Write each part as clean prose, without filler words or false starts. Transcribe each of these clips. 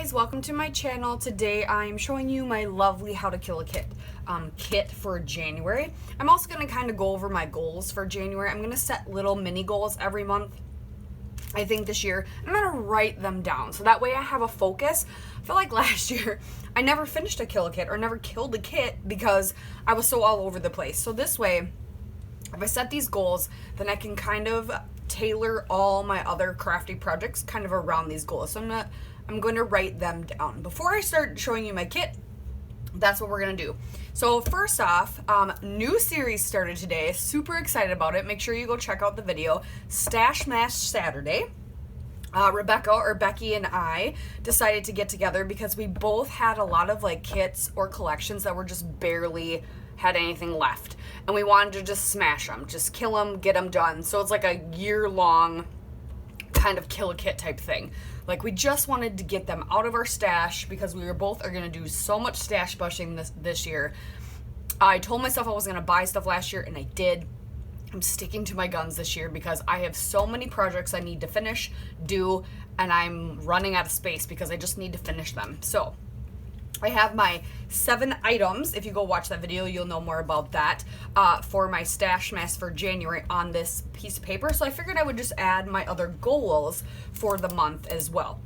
guys, welcome to my channel. Today I'm showing you my lovely How to Kill a Kit kit for January. I'm also going to kind of go over my goals for January. I'm going to set little mini goals every month. I think this year I'm going to write them down so that way I have a focus. I feel like last year I never finished a kill a kit or never killed a kit because I was so all over the place. So this way, if I set these goals, then I can kind of tailor all my other crafty projects kind of around these goals. So I'm going to write them down. Before I start showing you my kit, that's what we're going to do. So first off, new series started today. Super excited about it. Make sure you go check out the video. Stash Mash Saturday. Rebecca or Becky and I decided to get together because we both had a lot of like kits or collections that were just barely had anything left. And we wanted to just smash them, just kill them, get them done. So it's like a year-long kind of kill a kit type thing. Like we just wanted to get them out of our stash because we were both are going to do so much stash bushing this year. I told myself I was going to buy stuff last year and I did. I'm sticking to my guns this year because I have so many projects I need to finish, do, and I'm running out of space because I just need to finish them. So I have my 7 items. If you go watch that video, you'll know more about that for my stash mess for January on this piece of paper. So I figured I would just add my other goals for the month as well.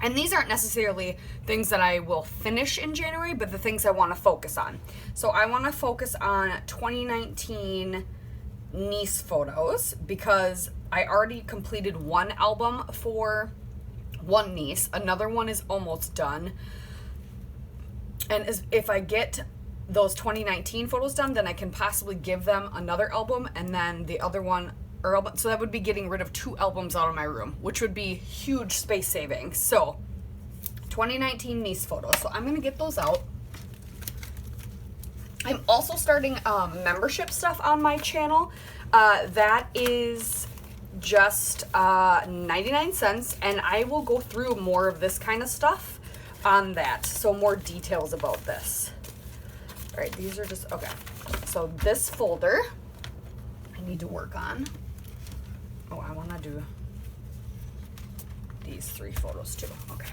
And these aren't necessarily things that I will finish in January, but the things I want to focus on. So I want to focus on 2019 niece photos because I already completed one album for one niece. Another one is almost done. And if I get those 2019 photos done, then I can possibly give them another album and then the other one, or album. So that would be getting rid of 2 albums out of my room, which would be huge space saving. So 2019 niece photos. So I'm going to get those out. I'm also starting membership stuff on my channel. That is just 99 cents. And I will go through more of this kind of stuff on that, so more details about this. All right, these are just okay. So this folder I need to work on. Oh, I want to do these 3 photos too. Okay.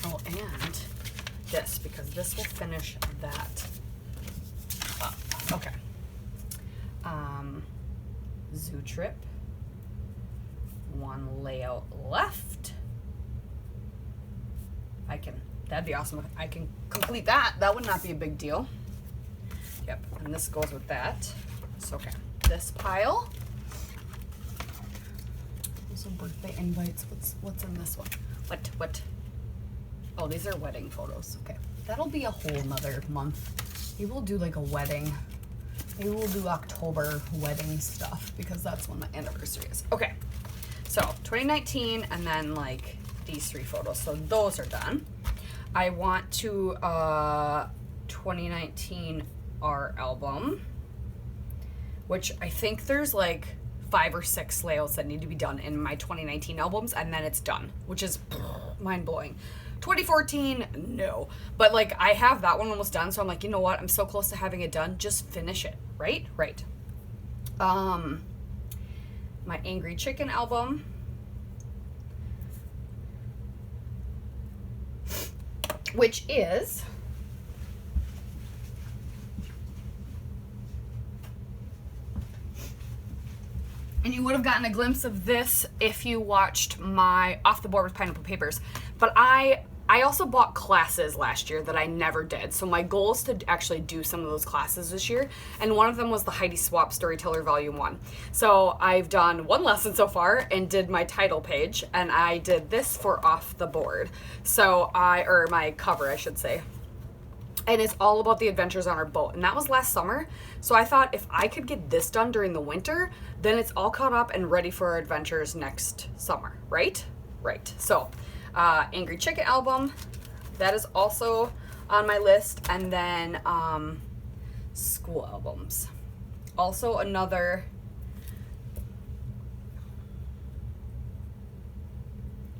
Oh, and this, because this will finish that up. Okay. Zoo trip. 1 layout left. That'd be awesome if I can complete that. That would not be a big deal. Yep, and this goes with that. So, okay, this pile. Some birthday invites. What's in this one? What? Oh, these are wedding photos. Okay, that'll be a whole nother month. Maybe we'll do like a wedding. Maybe we'll do October wedding stuff because that's when the anniversary is. Okay. So 2019 and then like these 3 photos. So those are done. I want to 2019 art album, which I think there's like 5 or 6 layouts that need to be done in my 2019 albums and then it's done, which is mind blowing. 2014, no. But like I have that one almost done. So I'm like, you know what? I'm so close to having it done. Just finish it. Right? Right. My Angry Chicken album. Which is and you would have gotten a glimpse of this if you watched my Off the Board with Pineapple Papers. But I also bought classes last year that I never did. So my goal is to actually do some of those classes this year. And one of them was the Heidi Swapp Storyteller Volume 1. So I've done 1 lesson so far and did my title page. And I did this for Off the Board. So or my cover, I should say. And it's all about the adventures on our boat. And that was last summer. So I thought if I could get this done during the winter, then it's all caught up and ready for our adventures next summer, right? Right. So Angry Chicken album, that is also on my list. And then school albums. Also another,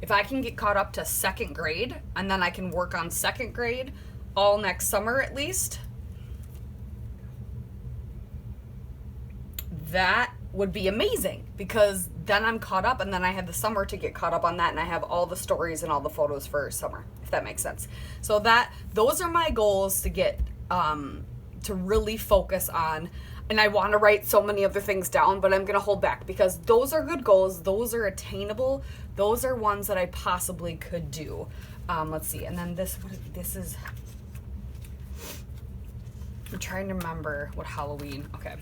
if I can get caught up to 2nd grade and then I can work on 2nd grade all next summer at least, that would be amazing, because then I'm caught up, and then I have the summer to get caught up on that, and I have all the stories and all the photos for summer, if that makes sense. So those are my goals to get to really focus on. And I want to write so many other things down, but I'm going to hold back, because those are good goals. Those are attainable. Those are ones that I possibly could do. Let's see. And then this is, I'm trying to remember what Halloween, okay.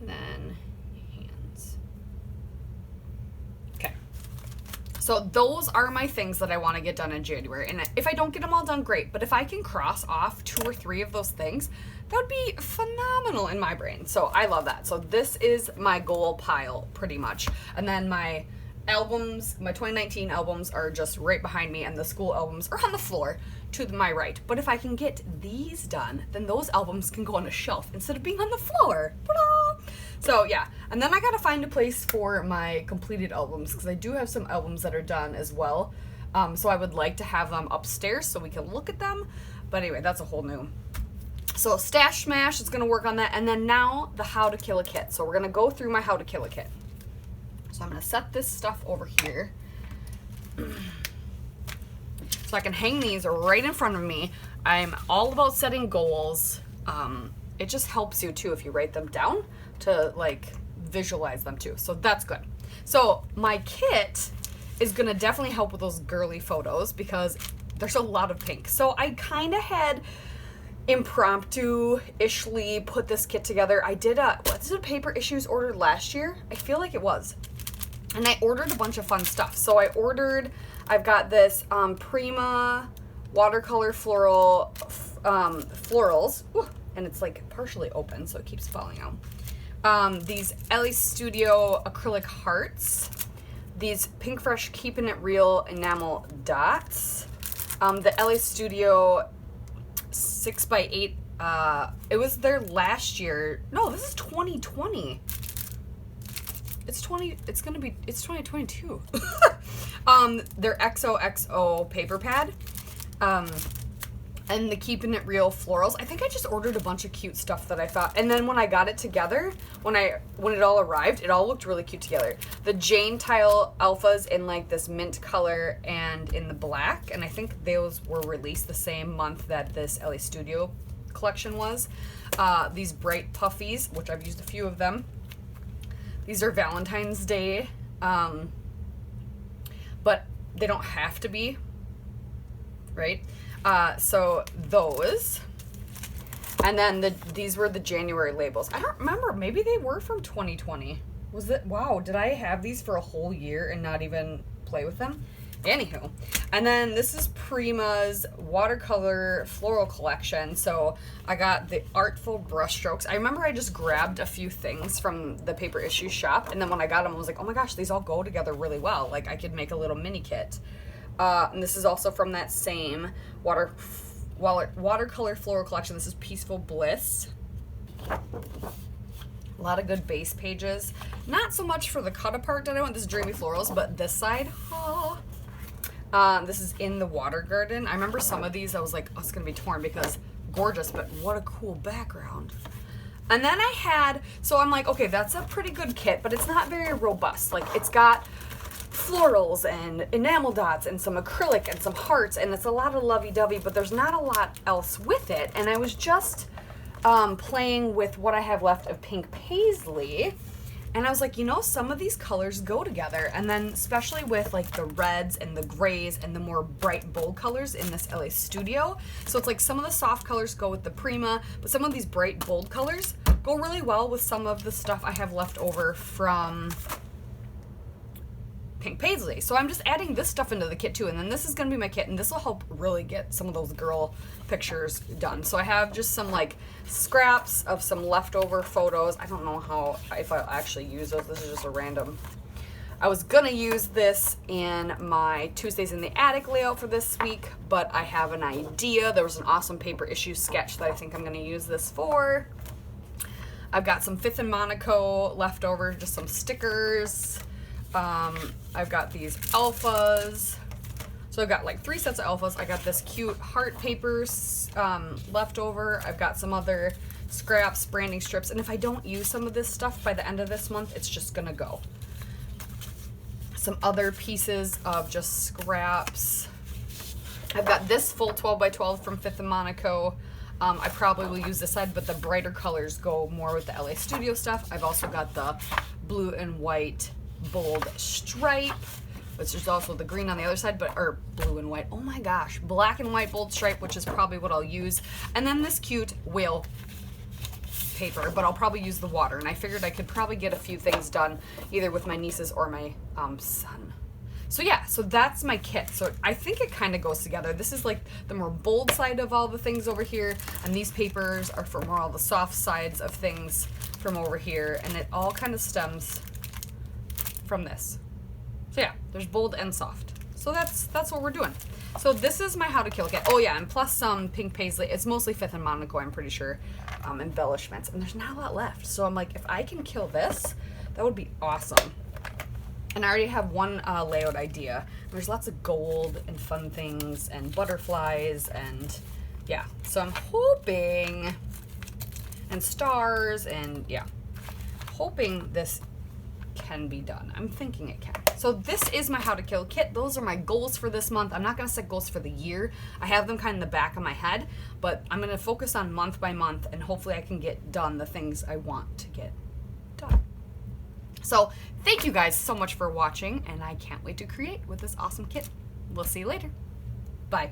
And then hands. Okay. So those are my things that I want to get done in January. And if I don't get them all done, great. But if I can cross off 2 or 3 of those things, that would be phenomenal in my brain. So I love that. So this is my goal pile pretty much. And then my albums, my 2019 albums are just right behind me, and the school albums are on the floor to my right. But if I can get these done, then those albums can go on a shelf instead of being on the floor. Ta-da! So yeah, and then I gotta find a place for my completed albums, because I do have some albums that are done as well. So I would like to have them upstairs so we can look at them. But anyway, that's a whole new. So Stash Smash is gonna work on that, and then now the How to Kill a Kit. So we're gonna go through my How to Kill a Kit. So I'm gonna set this stuff over here, so I can hang these right in front of me. I'm all about setting goals. It just helps you too if you write them down to like visualize them too. So that's good. So my kit is gonna definitely help with those girly photos, because there's a lot of pink. So I kind of had impromptu-ishly put this kit together. I did was it a Paper Issues order last year? I feel like it was. And I ordered a bunch of fun stuff. So I've got this Prima watercolor florals, and it's like partially open, so it keeps falling out. These LA Studio acrylic hearts, these Pink Fresh Keeping It Real enamel dots, the LA Studio 6x8, it was there last year. No, this is 2020. It's 2022. Their XOXO paper pad. And the Keeping It Real florals. I think I just ordered a bunch of cute stuff that I thought, and then when I got it together, when it all arrived, it all looked really cute together. The Jane Tile alphas in like this mint color and in the black, and I think those were released the same month that this LA Studio collection was. These bright puffies, which I've used a few of them. These are Valentine's Day, but they don't have to be, right? So those, and then these were the January labels. I don't remember, maybe they were from 2020. Was it? Wow, did I have these for a whole year and not even play with them? Anywho, and then this is Prima's watercolor floral collection. So I got the Artful Brushstrokes. I remember I just grabbed a few things from the Paper Issues shop, and then when I got them, I was like, oh my gosh, these all go together really well. Like I could make a little mini kit. And this is also from that same watercolor floral collection. This is Peaceful Bliss. A lot of good base pages. Not so much for the cut apart that I want. This is Dreamy Florals, but this side, this is In the Water Garden. I remember some of these, I was like, oh, it's gonna be torn because gorgeous, but what a cool background. And then so I'm like, okay, that's a pretty good kit, but it's not very robust. Like it's got florals and enamel dots and some acrylic and some hearts, and it's a lot of lovey-dovey, but there's not a lot else with it. And I was just playing with what I have left of Pink Paisley, and I was like, some of these colors go together, and then especially with like the reds and the grays and the more bright bold colors in this LA Studio. So it's like some of the soft colors go with the Prima, but some of these bright bold colors go really well with some of the stuff I have left over from Pink Paisley. So I'm just adding this stuff into the kit too, and then this is going to be my kit, and this will help really get some of those girl pictures done. So I have just some like scraps of some leftover photos. I don't know if I'll actually use those. This is just a random. I was gonna use this in my Tuesdays in the Attic layout for this week, but I have an idea. There was an awesome Paper Issue sketch that I think I'm gonna use this for. I've got some Fifth and Monaco left over, just some stickers. I've got these alphas. So I've got like 3 sets of alphas. I got this cute heart papers left over. I've got some other scraps, branding strips, and if I don't use some of this stuff by the end of this month, it's just gonna go. Some other pieces of just scraps. I've got this full 12 by 12 from Fifth and Monaco. I probably will use this side, but the brighter colors go more with the LA Studio stuff. I've also got the blue and white bold stripe, which is also the green on the other side, or blue and white. Oh my gosh, black and white bold stripe, which is probably what I'll use. And then this cute whale paper, but I'll probably use the water. And I figured I could probably get a few things done either with my nieces or my son. So yeah, so that's my kit. So I think it kind of goes together. This is like the more bold side of all the things over here, and these papers are for more all the soft sides of things from over here, and it all kind of stems from this. So yeah, there's bold and soft. So that's what we're doing. So this is my How to Kill kit. Oh yeah, and plus some pink paisley. It's mostly Fifth and Monaco, I'm pretty sure, embellishments. And there's not a lot left. So I'm like, if I can kill this, that would be awesome. And I already have one layout idea. There's lots of gold and fun things and butterflies and yeah. So I'm hoping, and stars, and yeah, hoping this can be done. I'm thinking it can. So this is my How to Kill kit. Those are my goals for this month. I'm not gonna set goals for the year. I have them kind of in the back of my head, but I'm gonna focus on month by month, and hopefully I can get done the things I want to get done. So thank you guys so much for watching, and I can't wait to create with this awesome kit. We'll see you later. Bye.